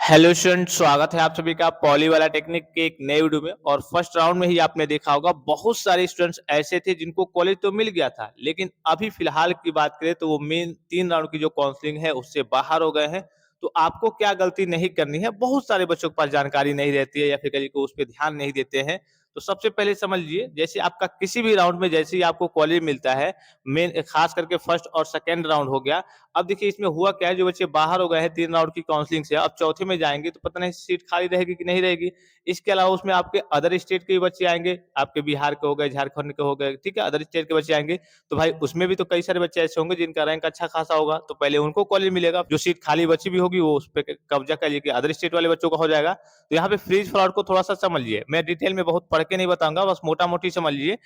Hello student, स्वागत है आप सभी का पॉली वाला टेक्निक के एक नए वीडियो में। और फर्स्ट राउंड में ही आपने देखा होगा बहुत सारे स्टूडेंट्स ऐसे थे जिनको कॉलेज तो मिल गया था, लेकिन अभी फिलहाल की बात करें तो वो मेन 3 राउंड की जो काउंसलिंग है उससे बाहर हो गए हैं। तो आपको क्या गलती नहीं करनी है, बहुत सारे बच्चों के पास जानकारी नहीं रहती है या फिर कहीं को उस पर ध्यान नहीं देते हैं। तो सबसे पहले समझ लीजिए, जैसे आपका किसी भी राउंड में जैसे ही आपको कॉलेज मिलता है, मेन खास करके फर्स्ट और सेकेंड राउंड हो गया। अब देखिए इसमें हुआ क्या है, जो बच्चे बाहर हो गए हैं 3 राउंड की काउंसलिंग से, अब चौथे में जाएंगे तो पता नहीं सीट खाली रहेगी कि नहीं रहेगी। इसके अलावा उसमें आपके अदर स्टेट के भी बच्चे आएंगे, आपके बिहार के हो गए, झारखंड के हो गए, ठीक है, अदर स्टेट के बच्चे आएंगे। तो भाई उसमें भी तो कई सारे बच्चे ऐसे होंगे जिनका रैंक अच्छा खासा होगा, तो पहले उनको कॉलेज मिलेगा। जो सीट खाली बची भी होगी वो उस पर कब्जा कर लेके अदर स्टेट वाले बच्चों का हो जाएगा। तो यहाँ पे फ्रीज फ्रॉड को थोड़ा सा समझ लीजिए, मैं डिटेल में बहुत पढ़ के नहीं बताऊंगा, बस मोटा मोटी समझ लीजिए।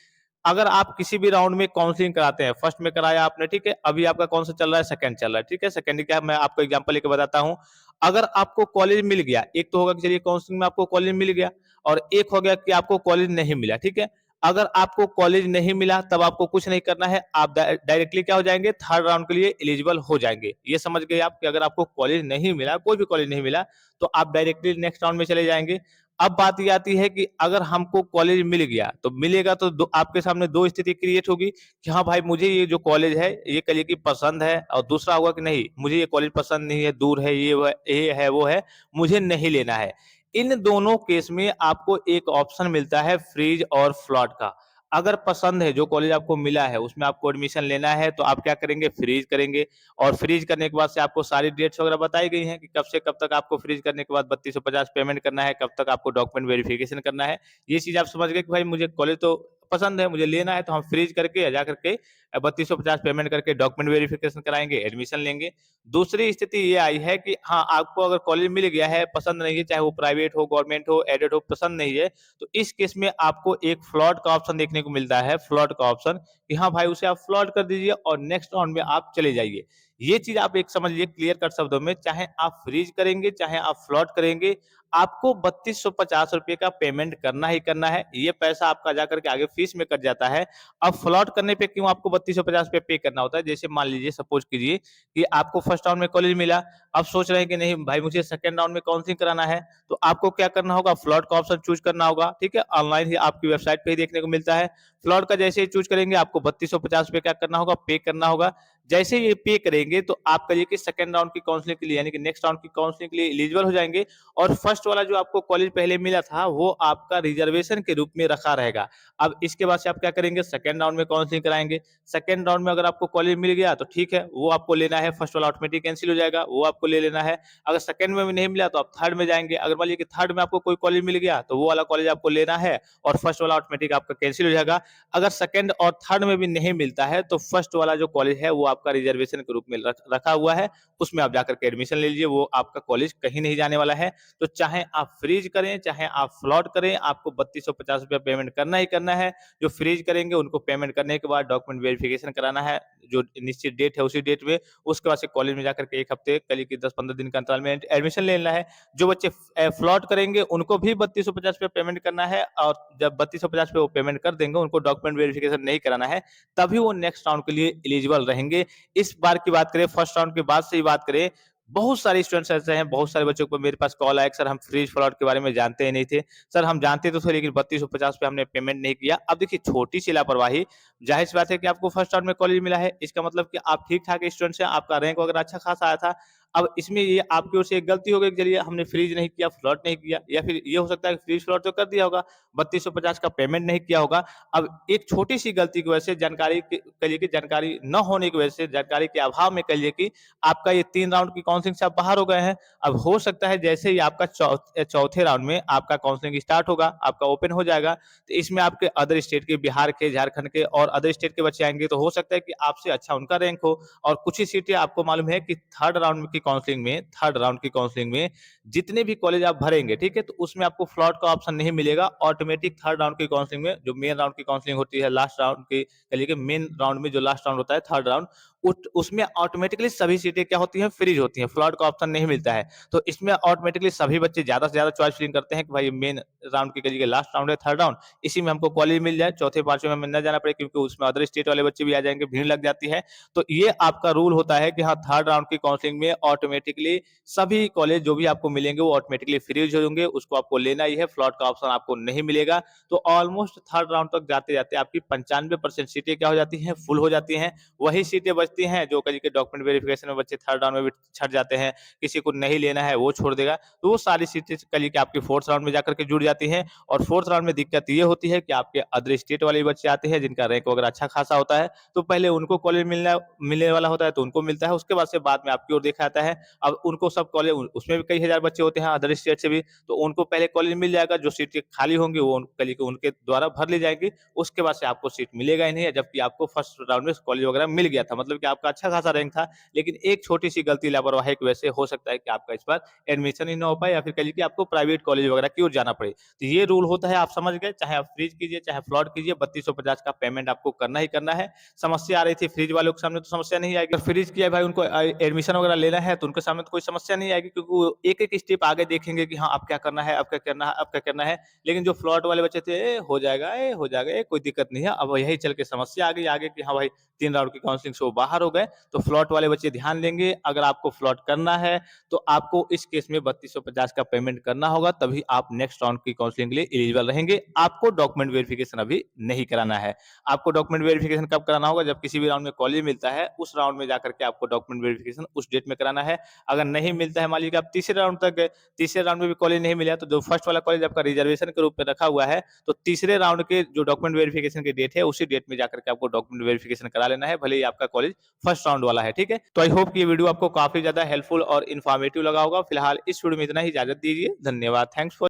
अगर आप किसी भी राउंड में काउंसलिंग कराते हैं, फर्स्ट में कराया आपने, ठीक है, अभी आपका कौन सा चल रहा है, सेकंड चल रहा है, ठीक है, सेकंड क्या है, मैं आपको एग्जांपल लेके बताता हूं। अगर आपको कॉलेज मिल गया, एक तो होगा कि चलिए काउंसलिंग में आपको कॉलेज मिल गया, और एक हो गया कि आपको कॉलेज नहीं मिला, ठीक है। अगर आपको कॉलेज नहीं मिला तब आपको कुछ नहीं करना है, आप डायरेक्टली क्या हो जाएंगे, थर्ड राउंड के लिए एलिजिबल हो जाएंगे। ये समझ गए आप कि अगर आपको कॉलेज नहीं मिला, कोई भी कॉलेज नहीं मिला, तो आप डायरेक्टली नेक्स्ट राउंड में चले जाएंगे। अब बात ये आती है कि अगर हमको कॉलेज मिल गया तो मिलेगा तो आपके सामने दो स्थिति क्रिएट होगी कि हाँ भाई मुझे ये जो कॉलेज है ये करिए कि पसंद है, और दूसरा होगा कि नहीं मुझे ये कॉलेज पसंद नहीं है, दूर है, ये है वो है, मुझे नहीं लेना है। इन दोनों केस में आपको एक ऑप्शन मिलता है फ्रीज और फ्लॉट का। अगर पसंद है, जो कॉलेज आपको मिला है उसमें आपको एडमिशन लेना है, तो आप क्या करेंगे, फ्रीज करेंगे। और फ्रीज करने के बाद से आपको सारी डेट्स वगैरह बताई गई हैं कि कब से कब तक आपको फ्रीज करने के बाद 3250 पेमेंट करना है, कब तक आपको डॉक्यूमेंट वेरिफिकेशन करना है। ये चीज आप समझ गए कि भाई मुझे कॉलेज तो पसंद है, मुझे लेना है, तो हम फ्रीज करके जा करके 3250 पेमेंट करके डॉक्यूमेंट वेरिफिकेशन कराएंगे, एडमिशन लेंगे। दूसरी स्थिति ये आई है कि हाँ आपको अगर कॉलेज मिल गया है, पसंद नहीं है, चाहे वो प्राइवेट हो, गवर्नमेंट हो, एडेड हो, पसंद नहीं है, तो इस केस में आपको एक फ्लॉट का ऑप्शन देखने को मिलता है, फ्लॉट का ऑप्शन, कि हाँ भाई उसे आप फ्लॉट कर दीजिए और नेक्स्ट राउंड में आप चले जाइए। ये चीज आप एक समझ लीजिए क्लियर कट शब्दों में, चाहे आप फ्रीज करेंगे चाहे आप फ्लॉट करेंगे, आपको 3250 रुपये का पेमेंट करना ही करना है। ये पैसा आपका जाकर के आगे फीस में कट जाता है। अब फ्लॉट करने पे क्यों आपको 3250 रुपये पे करना होता है, जैसे मान लीजिए सपोज कीजिए कि आपको फर्स्ट राउंड में कॉलेज मिला, अब सोच रहे हैं कि नहीं भाई मुझे सेकंड राउंड में काउंसलिंग कराना है, तो आपको क्या करना होगा, फ्लॉट का ऑप्शन चूज करना होगा, ठीक है, ऑनलाइन ही आपकी वेबसाइट पे ही देखने को मिलता है। फ्लॉट का जैसे ही चूज करेंगे आपको 3250 रुपये क्या करना होगा, पे करना होगा। जैसे ये पे करेंगे तो आप करिए कि सेकंड राउंड की काउंसलिंग के लिए, यानी कि नेक्स्ट राउंड की काउंसलिंग के लिए एलिजिबल हो जाएंगे। और फर्स्ट वाला जो आपको कॉलेज पहले मिला था वो आपका रिजर्वेशन के रूप में रखा रहेगा। अब इसके बाद से आप क्या करेंगे, सेकंड राउंड में काउंसलिंग कराएंगे। सेकंड राउंड में अगर आपको कॉलेज मिल गया तो ठीक है, वो आपको लेना है, फर्स्ट वाला ऑटोमेटिक कैंसिल हो जाएगा, वो आपको ले लेना है। अगर सेकंड में भी नहीं मिला तो आप थर्ड में जाएंगे। अगर मान लीजिए कि थर्ड में आपको कोई कॉलेज मिल गया तो वो वाला कॉलेज आपको लेना है, और फर्स्ट वाला ऑटोमेटिक आपका कैंसिल हो जाएगा। अगर सेकंड और थर्ड में भी नहीं मिलता है तो फर्स्ट वाला जो कॉलेज है वो आपका रिजर्वेशन के रूप में रखा हुआ है, उसमें आप जाकर के एडमिशन ले लीजिए, वो आपका कॉलेज कहीं नहीं जाने वाला है। तो चाहे आप फ्रीज करें चाहे आप फ्लॉट करें, आपको 3250 रुपया पेमेंट करना ही करना है। जो फ्रीज करेंगे उनको पेमेंट करने के बाद डॉक्यूमेंट वेरिफिकेशन कराना है, जो निश्चित डेट है उसी डेट में। उसके बाद से कॉलेज में जाकर के एक हफ्ते कल की 10-15 दिन का अंतराल में एडमिशन ले लेना है। जो बच्चे फ्लॉट करेंगे उनको भी 3250 रुपया पेमेंट करना है, और जब 3250 रुपये वो पेमेंट कर देंगे, उनको डॉक्यूमेंट वेरिफिकेशन नहीं कराना है, तभी वो नेक्स्ट राउंड के लिए एलिजिबल रहेंगे। इस बार की बात करें, फर्स्ट राउंड के बाद से ही बात करें, बहुत सारे स्टूडेंट्स ऐसे हैं, बहुत सारे बच्चों को मेरे पास कॉल आया कि सर हम फ्रीज फ्लॉट के बारे में जानते ही नहीं थे। सर हम जानते तो थे लेकिन 3250 हमने पेमेंट नहीं किया। अब देखिए छोटी सी लापरवाही, जाहिर सी बात है कि आपको फर्स्ट राउंड में कॉलेज मिला है, इसका मतलब कि आप ठीक ठाक स्टूडेंट हैं, आपका रैंक वगैरह अच्छा खासा आया था। अब इसमें ये आपकी ओर से एक गलती हो गई कि चलिए हमने फ्रीज नहीं किया, फ्लॉट नहीं किया, या फिर ये हो सकता है कि फ्रीज फ्लॉट तो कर दिया होगा, 3250 का पेमेंट नहीं किया होगा। अब एक छोटी सी गलती की वजह से, कहिए कि जानकारी न होने की वजह से, जानकारी के अभाव में कहिए कि आपका ये 3 राउंड की काउंसलिंग से आप बाहर हो गए हैं। अब हो सकता है जैसे ही आपका चौथे राउंड में आपका काउंसलिंग स्टार्ट होगा, आपका ओपन हो जाएगा, तो इसमें आपके अदर स्टेट के, बिहार के, झारखंड के और अदर स्टेट के बच्चे आएंगे, तो हो सकता है कि आपसे अच्छा उनका रैंक हो। और कुछ ही सीटें आपको मालूम है कि थर्ड राउंड की काउंसलिंग में जितने भी कॉलेज आप भरेंगे, ठीक है, तो उसमें आपको फ्लॉट का ऑप्शन नहीं मिलेगा। ऑटोमेटिक थर्ड राउंड की काउंसलिंग में, जो मेन राउंड की काउंसलिंग होती है, लास्ट राउंड की, चलिए कि मेन राउंड में जो लास्ट राउंड होता है, थर्ड राउंड, उसमें ऑटोमेटिकली सभी सीटें क्या होती हैं, फ्रीज होती हैं, फ्लॉट का ऑप्शन नहीं मिलता है। तो इसमें ऑटोमेटिकली सभी बच्चे ज़्यादा से ज़्यादा चॉइस फिलिंग करते हैं कि भाई मेन राउंड की करिए, लास्ट राउंड है, थर्ड राउंड, इसी में हमको कॉलेज मिल जाए, चौथे पांचवें में हमें न जाना पड़े, क्योंकि उसमें अदर स्टेट वाले बच्चे भी आ जाएंगे, भीड़ लग जाती है। तो ये आपका रूल होता है कि हाँ, थर्ड राउंड की काउंसलिंग में ऑटोमेटिकली सभी कॉलेज जो भी आपको मिलेंगे वो ऑटोमेटिकली फ्रीज होंगे, उसको आपको लेना ही है, फ्लॉट का ऑप्शन आपको नहीं मिलेगा। तो ऑलमोस्ट थर्ड राउंड तक जाते जाते आपकी 95% सीटें क्या हो जाती हैं, फुल हो जाती हैं। वही सीटें बचती हैं जो कहीं के डॉक्यूमेंट वेरिफिकेशन में बच्चे थर्ड राउंड में भी छट जाते हैं, किसी को नहीं लेना है वो छोड़ देगा। तो वो सारी सीटें कल के आपके फोर्थ राउंड में जाकर के जुड़ जाती हैं। और फोर्थ राउंड में दिक्कत ये होती है कि आपके अदर स्टेट वाले बच्चे आते हैं जिनका रैंक वगैरह अच्छा खासा होता है, तो पहले उनको कॉलेज मिलने वाला होता है, तो उनको मिलता है, उसके बाद से बाद में आपकी ओर देखा जाता है। अब उनको सब कॉलेज, उसमें भी कई हजार बच्चे होते हैं अदर स्टेट से भी, तो उनको पहले कॉलेज मिल जाएगा, जो सीटें खाली होंगी वो कल के उनके द्वारा भर ली जाएंगी, उसके बाद से आपको सीट मिलेगा ही नहीं, जबकि आपको फर्स्ट राउंड में कॉलेज वगैरह मिल गया था, मतलब कि आपका अच्छा खासा रैंक था, लेकिन एक छोटी सी गलती, लापरवाही की वजह से हो सकता है कि आपका इस बार एडमिशन ही ना हो पाए, या फिर कह लीजिए कि आपको प्राइवेट कॉलेज वगैरह की ओर जाना पड़े। तो ये रूल होता है, आप समझ गए, चाहे आप फ्रीज कीजिए चाहे फ्लॉट कीजिए, 3250 का पेमेंट आपको करना ही करना है। समस्या आ रही थी फ्रीज वालों के सामने, तो समस्या नहीं आएगी, अगर फ्रीज किया भाई उनको एडमिशन वगैरह लेना है, तो उनके सामने तो कोई समस्या नहीं आएगी, क्योंकि वो एक एक स्टेप आगे देखेंगे कि हाँ अब क्या करना है, अब क्या करना है, अब क्या करना है। लेकिन जो फ्लॉट वाले बच्चे थे, हो जाएगा, हो जाएगा, कोई दिक्कत नहीं है, अब यही चल के समस्या आ गई आगे कि हाँ भाई 3 राउंड की काउंसलिंग से वो बाहर हो गए। तो फ्लॉट वाले बच्चे ध्यान देंगे, अगर आपको फ्लॉट करना है तो आपको इस केस में 3250 का पेमेंट करना होगा, तभी आप नेक्स्ट राउंड की काउंसलिंग के लिए एलिजिबल रहेंगे। आपको डॉक्यूमेंट वेरिफिकेशन अभी नहीं कराना है। आपको डॉक्यूमेंट वेरिफिकेशन कब कराना होगा, जब किसी भी राउंड में कॉलेज मिलता है, उस राउंड में जाकर के आपको डॉक्यूमेंट वेरिफिकेशन उस डेट में कराना है। अगर नहीं मिलता है, मान लीजिए आप तीसरे राउंड तक गए, तीसरे राउंड में भी कॉलेज नहीं मिला, तो जो फर्स्ट वाला कॉलेज आपका रिजर्वेशन के रूप में रखा हुआ है, तो तीसरे राउंड के जो डॉक्यूमेंट वेरिफिकेशन की डेट है, उसी डेट में जाकर के आपको डॉक्यूमेंट वेरिफिकेशन करा लेना है, भले ही आपका कॉलेज फर्स्ट राउंड वाला है, ठीक है। तो आई होप कि ये वीडियो आपको काफी ज्यादा हेल्पफुल और इन्फॉर्मेटिव लगा होगा। फिलहाल इस वीडियो में इतना ही, इजाजत दीजिए, धन्यवाद, थैंक्स फॉर